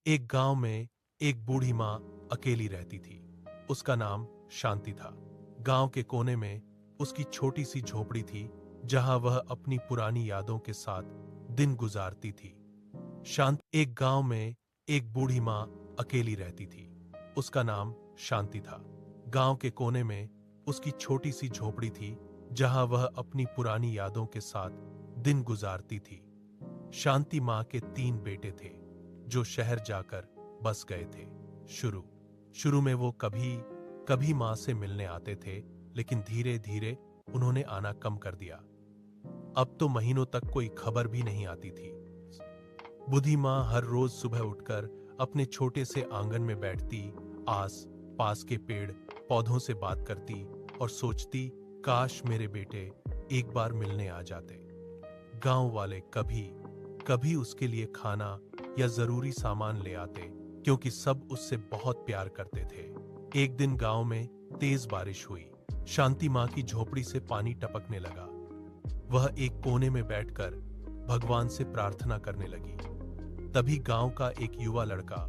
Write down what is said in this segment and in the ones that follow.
एक गांव में एक बूढ़ी माँ अकेली रहती थी। उसका नाम शांति था। गांव के कोने में उसकी छोटी सी झोपड़ी थी, जहां वह अपनी पुरानी यादों के साथ दिन गुजारती थी। एक गांव में एक बूढ़ी माँ अकेली रहती थी। उसका नाम शांति था। गांव के कोने में उसकी छोटी सी झोपड़ी थी, जहां वह अपनी पुरानी यादों के साथ दिन गुजारती थी। शांति माँ के 3 बेटे थे, जो शहर जाकर बस गए थे। शुरू में वो कभी कभी माँ से मिलने आते थे, लेकिन धीरे धीरे उन्होंने आना कम कर दिया। अब तो महीनों तक कोई खबर भी नहीं आती थी। बूढ़ी माँ हर रोज सुबह उठकर अपने छोटे से आंगन में बैठती, आस पास के पेड़ पौधों से बात करती और सोचती, काश मेरे बेटे एक बार मिलने आ जाते। गांव वाले कभी कभी उसके लिए खाना या जरूरी सामान ले आते, क्योंकि सब उससे बहुत प्यार करते थे। एक दिन गांव में तेज बारिश हुई। शांति माँ की झोपड़ी से पानी टपकने लगा। वह एक कोने में बैठकर भगवान से प्रार्थना करने लगी। तभी गांव का एक युवा लड़का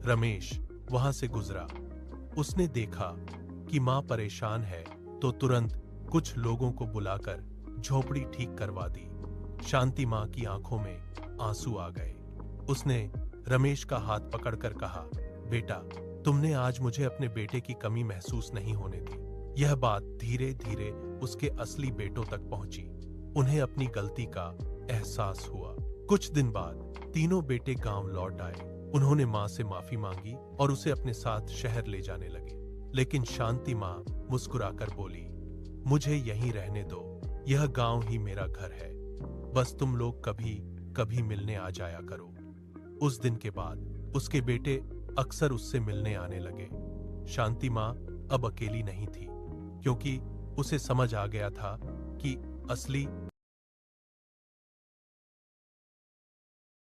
रमेश वहां से गुजरा। उसने देखा कि माँ परेशान है, तो तुरंत कुछ लोगों को बुलाकर झोपड़ी ठीक करवा दी। शांति माँ की आंखों में आंसू आ गए। उसने रमेश का हाथ पकड़कर कहा, बेटा, तुमने आज मुझे अपने बेटे की कमी महसूस नहीं होने दी। यह बात धीरे धीरे उसके असली बेटों तक पहुंची। उन्हें अपनी गलती का एहसास हुआ। कुछ दिन बाद तीनों बेटे गांव लौट आए। उन्होंने माँ से माफी मांगी और उसे अपने साथ शहर ले जाने लगे। लेकिन शांति माँ मुस्कुराकर बोली, मुझे यहीं रहने दो, यह गांव ही मेरा घर है। बस तुम लोग कभी कभी मिलने आ जाया करो। उस दिन के बाद उसके बेटे अक्सर उससे मिलने आने लगे। शांति माँ अब अकेली नहीं थी, क्योंकि उसे समझ आ गया था कि असली